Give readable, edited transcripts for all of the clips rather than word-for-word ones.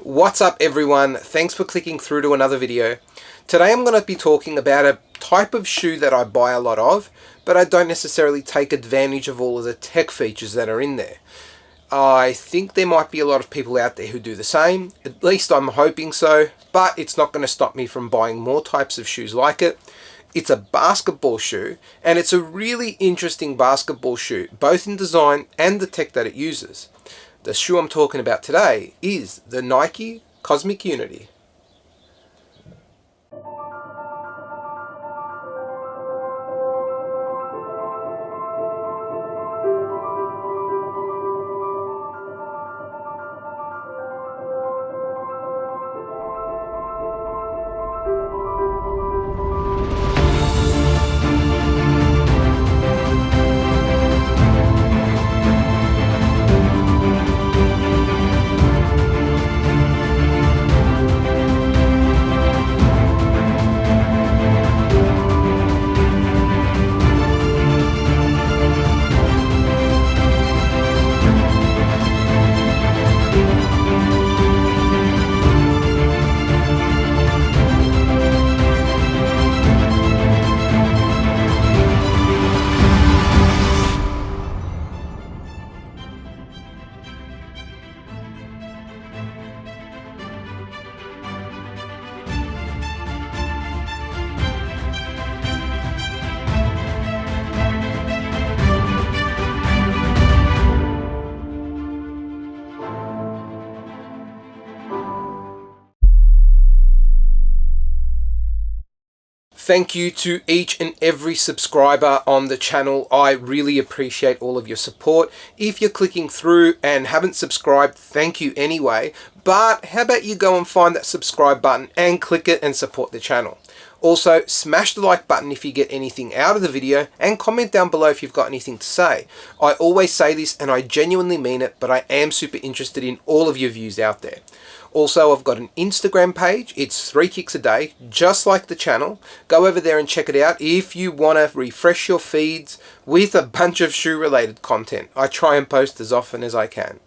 What's up everyone? Thanks for clicking through to another video. Today I'm going to be talking about a type of shoe that I buy a lot of, but I don't necessarily take advantage of all of the tech features that are in there. I think there might be a lot of people out there who do the same, at least I'm hoping so, but it's not going to stop me from buying more types of shoes like it. It's a basketball shoe, and it's a really interesting basketball shoe, both in design and the tech that it uses. The shoe I'm talking about today is the Nike Cosmic Unity. Thank you to each and every subscriber on the channel. I really appreciate all of your support. If you're clicking through and haven't subscribed, thank you anyway. But how about you go and find that subscribe button and click it and support the channel. Also, smash the like button if you get anything out of the video, and comment down below if you've got anything to say. I always say this and I genuinely mean it, but I am super interested in all of your views out there. Also, I've got an Instagram page. It's 3 kicks a day, just like the channel. Go over there and check it out if you want to refresh your feeds with a bunch of shoe related content. I try and post as often as I can.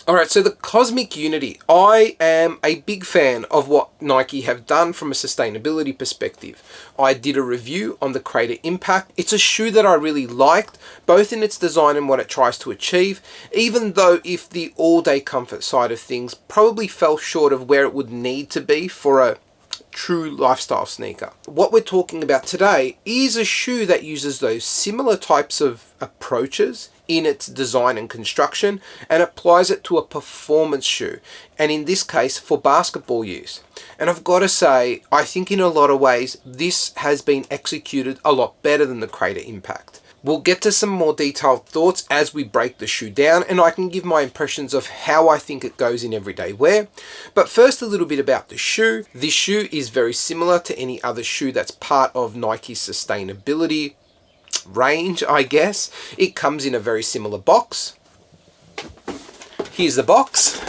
Alright, so the Cosmic Unity. I am a big fan of what Nike have done from a sustainability perspective. I did a review on the Crater Impact. It's a shoe that I really liked, both in its design and what it tries to achieve, even though if the all-day comfort side of things probably fell short of where it would need to be for a true lifestyle sneaker. What we're talking about today is a shoe that uses those similar types of approaches in its design and construction and applies it to a performance shoe, and in this case for basketball use. And I've got to say, I think in a lot of ways this has been executed a lot better than the Crater Impact. We'll get to some more detailed thoughts as we break the shoe down, and I can give my impressions of how I think it goes in everyday wear. But first, a little bit about the shoe. This shoe is very similar to any other shoe that's part of Nike's sustainability range, I guess. It comes in a very similar box. Here's the box.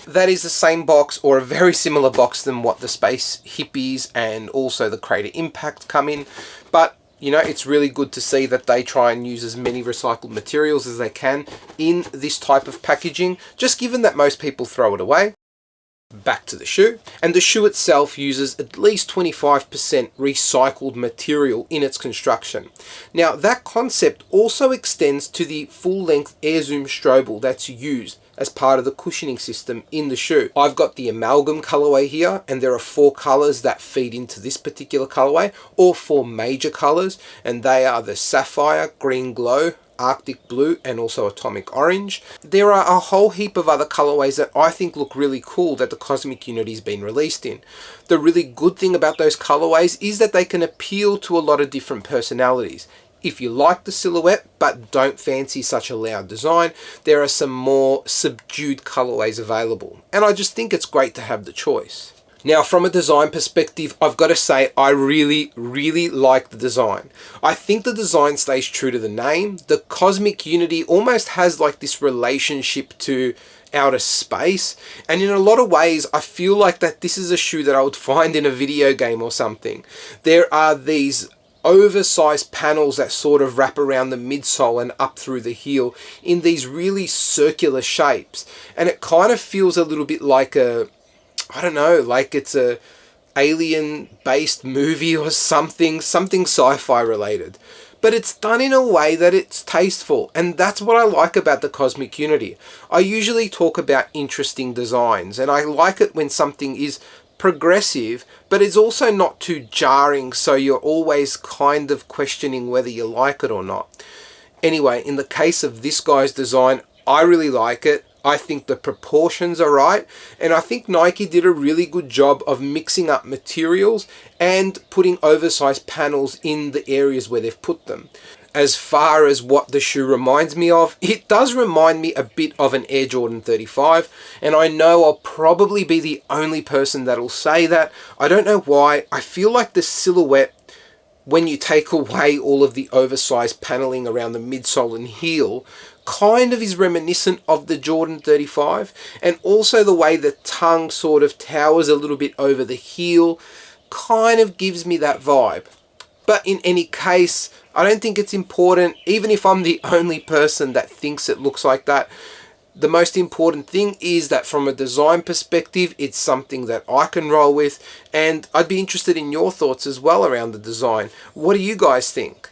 That is the same box, or a very similar box, than what the Space Hippies and also the Crater Impact come in. But you know, it's really good to see that they try and use as many recycled materials as they can in this type of packaging, just given that most people throw it away. Back to the shoe, and the shoe itself uses at least 25% recycled material in its construction. Now that concept also extends to the full-length air zoom strobel that's used as part of the cushioning system in the shoe. I've got the amalgam colorway here, and there are 4 colors that feed into this particular colorway, or 4 major colors, and they are the sapphire, green glow, Arctic blue, and also atomic orange. There are a whole heap of other colorways that I think look really cool that the Cosmic Unity's been released in. The really good thing about those colorways is that they can appeal to a lot of different personalities. If you like the silhouette but don't fancy such a loud design, there are some more subdued colorways available, and I just think it's great to have the choice. Now, from a design perspective, I've got to say I really like the design. I think the design stays true to the name. The Cosmic Unity almost has like this relationship to outer space, and in a lot of ways I feel like that this is a shoe that I would find in a video game or something. There are these oversized panels that sort of wrap around the midsole and up through the heel in these really circular shapes. And it kind of feels a little bit like I don't know, like it's a alien-based movie or something sci-fi related. But it's done in a way that it's tasteful, and that's what I like about the Cosmic Unity. I usually talk about interesting designs, and I like it when something is progressive, but it's also not too jarring, so you're always kind of questioning whether you like it or not. Anyway, in the case of this guy's design, I really like it. I think the proportions are right, and I think Nike did a really good job of mixing up materials and putting oversized panels in the areas where they've put them. As far as what the shoe reminds me of, it does remind me a bit of an Air Jordan 35, and I know I'll probably be the only person that'll say that. I don't know why. I feel like the silhouette, when you take away all of the oversized paneling around the midsole and heel, kind of is reminiscent of the Jordan 35, and also the way the tongue sort of towers a little bit over the heel kind of gives me that vibe. But in any case, I don't think it's important, even if I'm the only person that thinks it looks like that. The most important thing is that from a design perspective, it's something that I can roll with, and I'd be interested in your thoughts as well around the design. What do you guys think?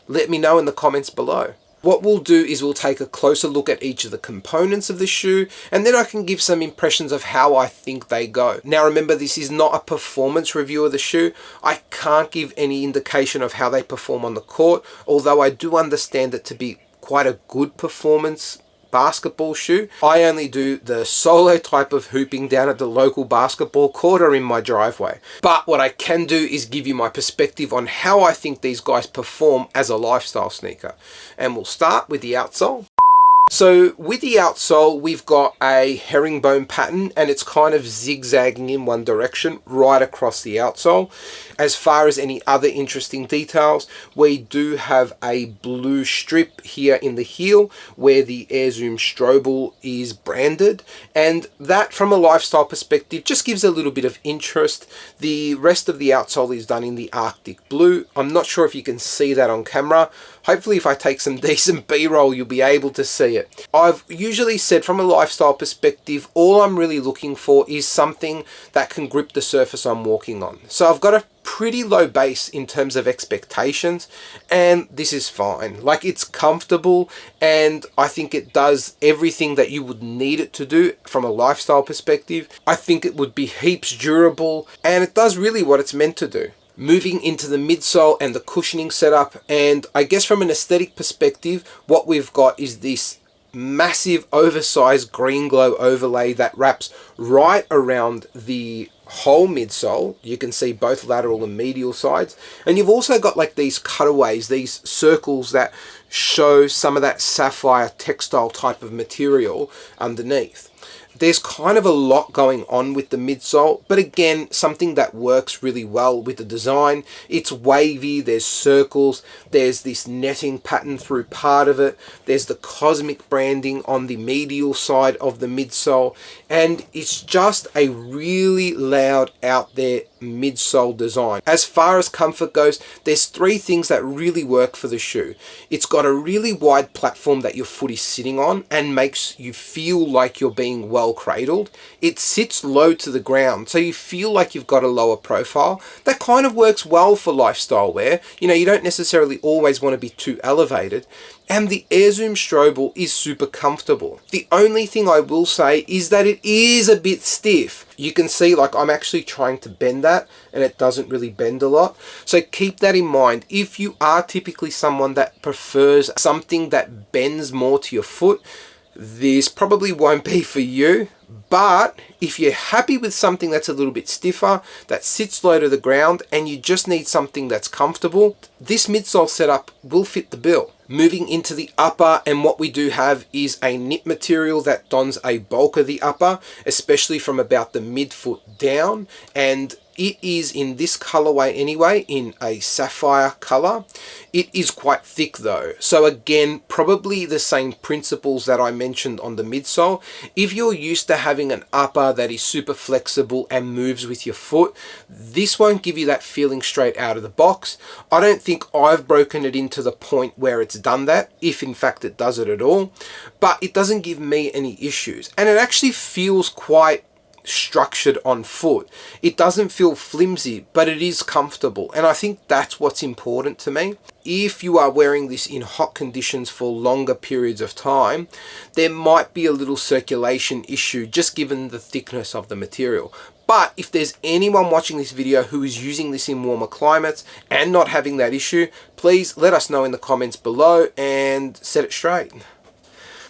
Let me know in the comments below. What we'll do is we'll take a closer look at each of the components of the shoe, and then I can give some impressions of how I think they go. Now remember, this is not a performance review of the shoe. I can't give any indication of how they perform on the court, although I do understand it to be quite a good performance basketball shoe. I only do the solo type of hooping down at the local basketball court or in my driveway. But what I can do is give you my perspective on how I think these guys perform as a lifestyle sneaker. And we'll start with the outsole. So with the outsole, we've got a herringbone pattern, and it's kind of zigzagging in one direction right across the outsole. As far as any other interesting details, we do have a blue strip here in the heel where the Air Zoom Strobel is branded, and that from a lifestyle perspective just gives a little bit of interest. The rest of the outsole is done in the Arctic blue. I'm not sure if you can see that on camera. Hopefully if I take some decent B-roll, you'll be able to see it. I've usually said from a lifestyle perspective, all I'm really looking for is something that can grip the surface I'm walking on. So I've got a pretty low base in terms of expectations, and this is fine. Like, it's comfortable, and I think it does everything that you would need it to do from a lifestyle perspective. I think it would be heaps durable, and it does really what it's meant to do. Moving into the midsole and the cushioning setup, and I guess from an aesthetic perspective, what we've got is this massive oversized green glow overlay that wraps right around the whole midsole. You can see both lateral and medial sides, and you've also got like these cutaways, these circles that show some of that sapphire textile type of material underneath. There's kind of a lot going on with the midsole, but again, something that works really well with the design. It's wavy, there's circles, there's this netting pattern through part of it, there's the cosmic branding on the medial side of the midsole, and it's just a really loud out there midsole design. As far as comfort goes, there's three things that really work for the shoe. It's got a really wide platform that your foot is sitting on and makes you feel like you're being well cradled. It sits low to the ground, so you feel like you've got a lower profile. That kind of works well for lifestyle wear. You know, you don't necessarily always want to be too elevated. And the Air Zoom Strobel is super comfortable. The only thing I will say is that it is a bit stiff. You can see, like, I'm actually trying to bend that and it doesn't really bend a lot. So keep that in mind. If you are typically someone that prefers something that bends more to your foot, this probably won't be for you. But if you're happy with something that's a little bit stiffer, that sits low to the ground, and you just need something that's comfortable, this midsole setup will fit the bill. Moving into the upper, and what we do have is a knit material that dons a bulk of the upper, especially from about the midfoot down, and it is in this colorway anyway, in a sapphire color. It is quite thick though. So again, probably the same principles that I mentioned on the midsole. If you're used to having an upper that is super flexible and moves with your foot, this won't give you that feeling straight out of the box. I don't think I've broken it into the point where it's done that, if in fact it does it at all, but it doesn't give me any issues. And it actually feels quite structured on foot. It doesn't feel flimsy, but it is comfortable, and I think that's what's important to me. If you are wearing this in hot conditions for longer periods of time, there might be a little circulation issue just given the thickness of the material. But if there's anyone watching this video who is using this in warmer climates and not having that issue, please let us know in the comments below and set it straight.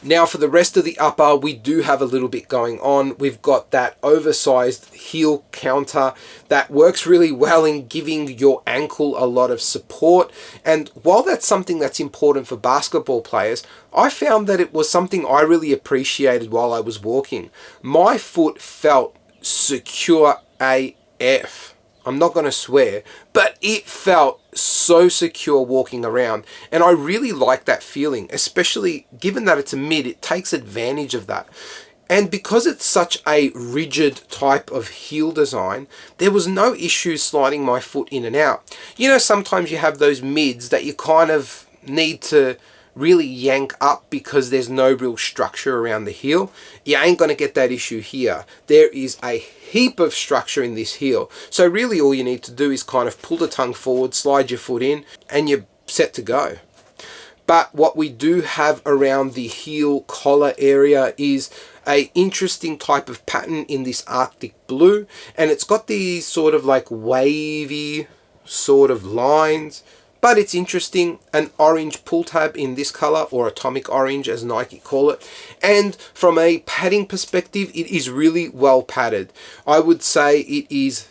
Now for the rest of the upper, we do have a little bit going on. We've got that oversized heel counter that works really well in giving your ankle a lot of support. And while that's something that's important for basketball players, I found that it was something I really appreciated while I was walking. My foot felt secure AF. I'm not going to swear, but it felt so secure walking around, and I really like that feeling, especially given that it's a mid. It takes advantage of that. And because it's such a rigid type of heel design, there was no issue sliding my foot in and out. You know, sometimes you have those mids that you kind of need to really yank up because there's no real structure around the heel. You ain't going to get that issue here. There is a heap of structure in this heel. So really all you need to do is kind of pull the tongue forward, slide your foot in, and you're set to go. But what we do have around the heel collar area is a interesting type of pattern in this Arctic blue, and it's got these sort of like wavy sort of lines. But it's interesting, an orange pull tab in this color, or atomic orange as Nike call it. And from a padding perspective, it is really well padded. I would say it is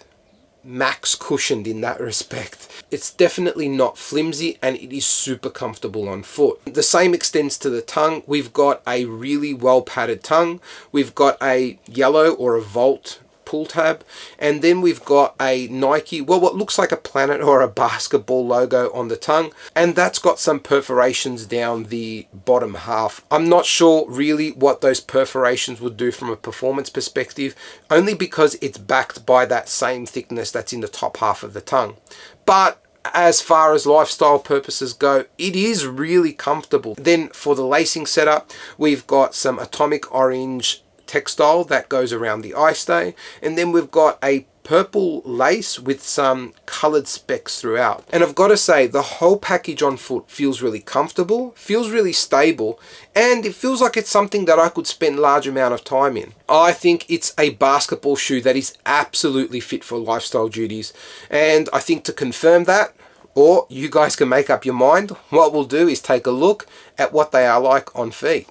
max cushioned in that respect. It's definitely not flimsy, and it is super comfortable on foot. The same extends to the tongue. We've got a really well padded tongue. We've got a yellow or a Volt pull tab, and then we've got a Nike, well, what looks like a planet or a basketball logo on the tongue, and that's got some perforations down the bottom half. I'm not sure really what those perforations would do from a performance perspective, only because it's backed by that same thickness that's in the top half of the tongue. But as far as lifestyle purposes go, it is really comfortable. Then for the lacing setup, we've got some atomic orange textile that goes around the eye stay, and then we've got a purple lace with some colored specks throughout. And I've got to say, the whole package on foot feels really comfortable, feels really stable, and it feels like it's something that I could spend a large amount of time in. I think it's a basketball shoe that is absolutely fit for lifestyle duties, and I think to confirm that, or you guys can make up your mind, what we'll do is take a look at what they are like on feet.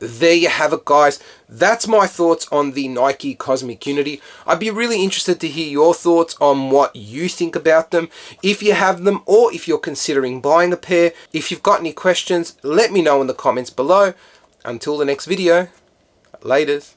There you have it, guys. That's my thoughts on the Nike Cosmic Unity. I'd be really interested to hear your thoughts on what you think about them, if you have them, or if you're considering buying a pair. If you've got any questions, let me know in the comments below. Until the next video, laters.